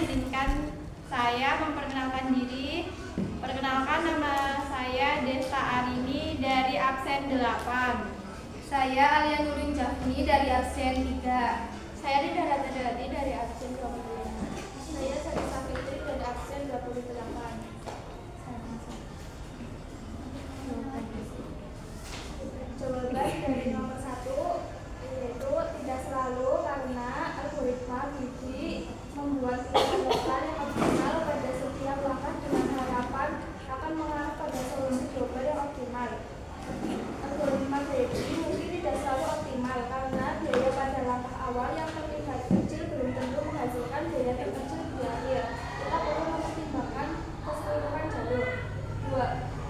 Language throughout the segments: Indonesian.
izinkan saya memperkenalkan diri. Perkenalkan, nama saya Desta Arini dari absen 8. Saya Alia Nurin Jafni dari absen 3. Saya Rida Ratadati dari absen 25. Saya Sarisa Fitri dari absen 28. Jawaban dari nomor 1 yaitu tidak selalu, karena algoritma Gigi membuat pilihan lokal yang optimal pada setiap langkah dengan harapan akan mengarah pada solusi global yang optimal. Algoritma Gigi mungkin tidak selalu optimal karena biaya pada langkah awal yang terlihat kecil belum tentu menghasilkan biaya terkecil di akhir. Kita perlu mempertimbangkan keseluruhan jalur. 2.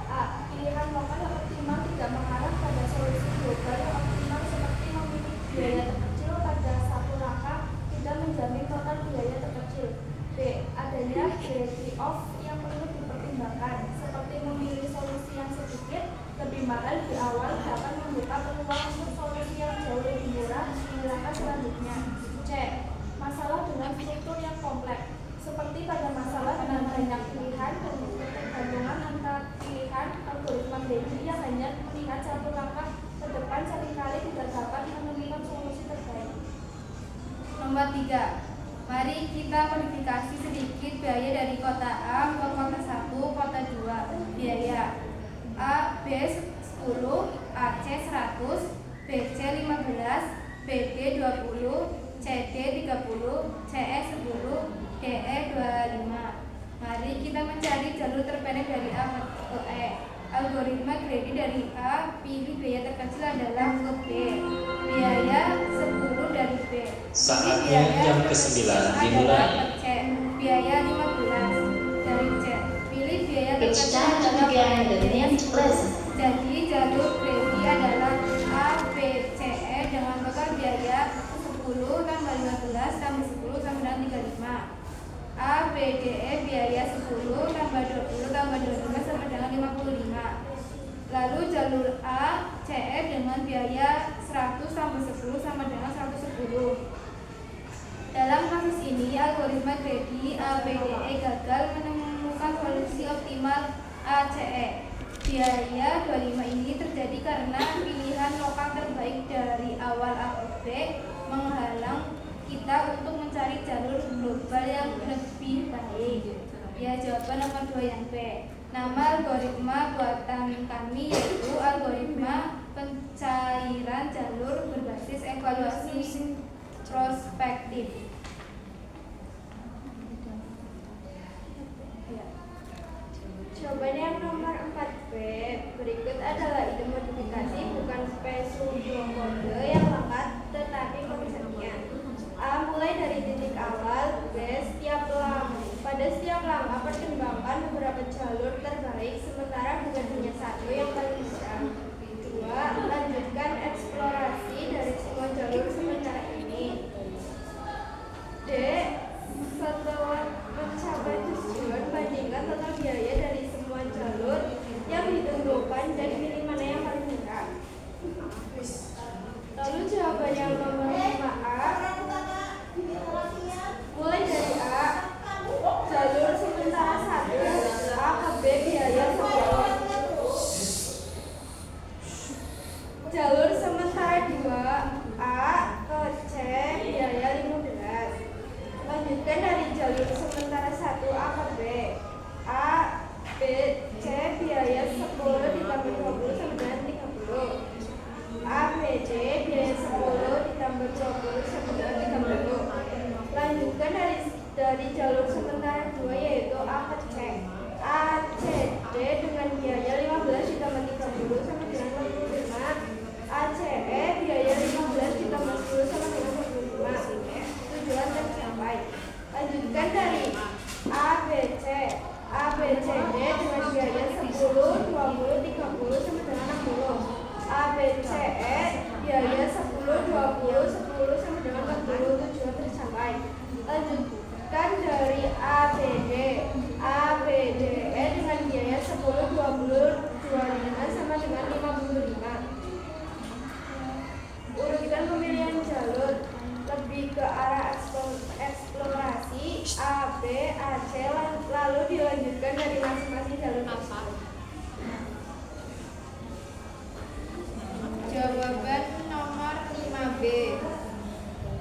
A. Pilihan lokal yang optimal tidak mengarah pada solusi global yang optimal, seperti memilih biaya terkecil pada satu langkah tidak menjamin total biaya terkecil. B. Adanya trade-off yang perlu dipertimbangkan, seperti memilih solusi yang sedikit lebih mahal di awal dapat membuka peluang untuk solusi yang jauh lebih murah di langkah selanjutnya. C. Masalah dengan struktur yang kompleks, seperti pada masalah dengan banyak pilihan dan ketergantungan antara pilihan. Algoritma Gigi yang hanya melihat satu langkah ke depan seringkali tidak dapat menemukan solusi terbaik. Nomor 3. Mari kita verifikasi sedikit biaya dari kota A ke kota 1, kota 2. Biaya A, B 10, AC 100, BC 15, BD 20, CD 30, CE 10, DE 25. Mari kita mencari jalur terpendek dari A ke E. Algoritma Grady dari A, pilih biaya terkecil adalah ke B. Biaya 10 dari B. Saatnya jam ke-9 dimulai. C. Biaya 15 dari C. Pilih biaya It's terkecil time to adalah begin the B. next lesson. Jadi jalur Grady adalah A, B, C, E dengan total biaya 10 tambah 15 tambah 10 sama dengan 35. A, B, D, E biaya 10 tambah 20 tambah 25 sama dengan 55. Lalu jalur A, C, E dengan biaya 100 tambah 10 sama dengan 110. Dalam kasus ini, algoritma Grady A, B, D, E gagal menemukan solusi optimal A, C, E. Biaya 25 ini terjadi karena pilihan lokal terbaik dari awal A ke B menghalang kita untuk mencari jalur global yang lebih baik. Ya, jawaban nomor 2 yang B. Nama algoritma buatan kami yaitu algoritma pencairan jalur berbasis evaluasi prospektif. Jawaban yang nomor 4B. Berikut adalah ide modifikasi bukan pseudokode yang lengkap tetapi konsepnya. A. Mulai dari titik awal. B. Pada setiap langkah pertimbangkan beberapa jalur terbaik, sementara bukan hanya satu yang paling bisa. 2. Lanjutkan eksplorasi dari semua jalur sementara ini. D. Setelah mencapai tujuan, bandingkan total biaya dari semua jalur yang ditentukan dan pilih mana yang paling murah. Lalu jawaban yang nomor 5A. Mulai dari A, jalur sementara 1 A ke B biaya 10. Jalur sementara 2 A ke C biaya 15. Lanjutkan dari jalur sementara 1 A ke B. A, B, C biaya 10 ditambah 20 sama dengan 30. A, B, C biaya 10 ditambah 20 sama dengan 30. Lanjutkan dari jalur sementara 2 yaitu A ke C. A, C, D dengan biaya 15 ditambah 30 sama dengan 45. A, C, E biaya 15 ditambah 10 sama dengan 45. Tujuan tercapai. Lanjutkan dari A, B, C. A, B, C, D dengan biaya 10, 20, 30 sama dengan 60. A, B, C, E biaya 10, 20, 10 sama dengan 40. Tujuan tercapai. Lanjutkan dari A, B, D. A, B, D, E dengan biaya 10, 20, 25 sama dengan 55. Urutkan pemilihan jalur lebih ke arah eksplorasi. A, B, AC, lalu dilanjutkan dari masing-masing jalur Apa? tersebut. Jawaban nomor 5B.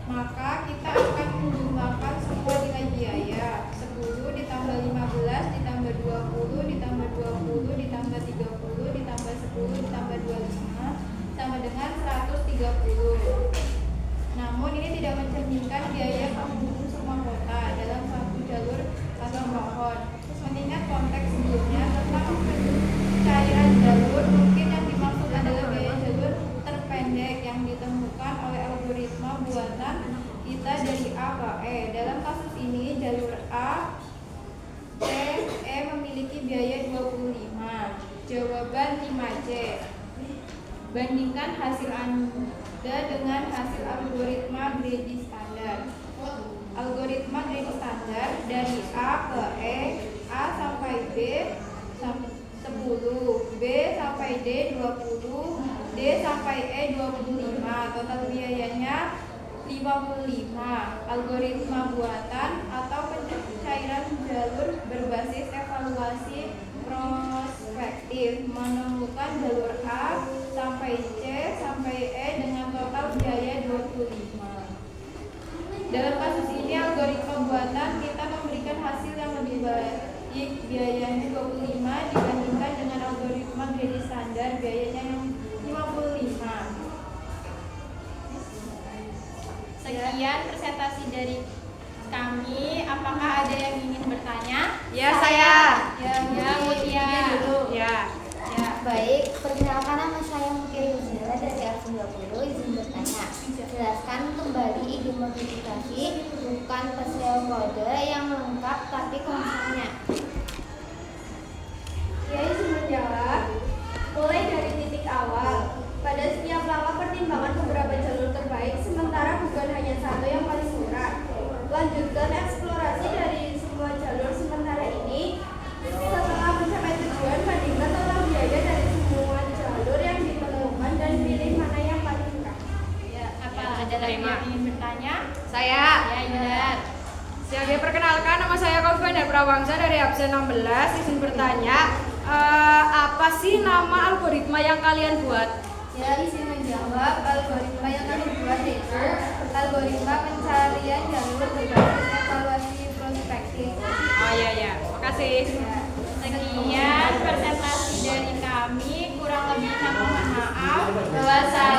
Maka kita akan menjumlahkan semua nilai biaya. 10 ditambah 15 ditambah 20 ditambah 20 ditambah 30 ditambah 10 ditambah 25 sama dengan 130. Namun ini tidak mencerminkan biaya penghubung semua kota dalam satu jalur satu pohon. Mengingat konteks sebelumnya tentang pencairan jalur, mungkin yang dimaksud adalah biaya jalur terpendek yang ditemukan oleh algoritma buatan kita dari A ke E. Dalam kasus ini jalur A, C, E memiliki biaya 25. Jawaban 5C. Bandingkan hasil Anda dengan hasil algoritma Grady standar. Algoritma Grady standar dari A ke E, A sampai B 10, B sampai D 20, D sampai E 25. Total biayanya 55. Algoritma buatan atau pencairan jalur berbasis evaluasi prospektif menemukan jalur A sampai C sampai E dengan total biaya 25. Dalam kasus ini algoritma buatan kita memberikan hasil yang lebih baik, biayanya 25 dibandingkan dengan algoritma Grady standar biayanya yang 55. Sekian presentasi dari kami. Apakah ada yang ingin bertanya? Ya, saya. Ya, Mutia. Ya. Ya. Baik, perkenalkan nama saya Mutia Yuzila dari absen 20, izin bertanya. Jelaskan kembali identifikasi bukan pseudokode yang lengkap tapi konsepnya. Ya, izin menjawab. Mulai dari titik awal. Pada setiap langkah pertimbangan beberapa jalur terbaik, sementara bukan hanya satu yang paling murah. Lanjutkan eksplorasi dari semua jalur sementara ini. Setelah mencapai tujuan, bandingkan total biaya dari semua jalur yang ditemukan dan pilih mana yang paling murah. Ya, apa ada lagi yang ingin bertanya? Saya. Ya, Yudar. Siap, perkenalkan nama saya Kaufan Prawangsa dari absen 16, izin bertanya. Apa sih nama algoritma yang kalian buat? Ya, izin menjawab. Algoritma yang kami buat yaitu algoritma pencarian jalur berbasis evaluasi prospektif. Oh ya. Makasih. Sekian presentasi dari kami. Kurang lebihnya mohon maaf. Wassalamualaikum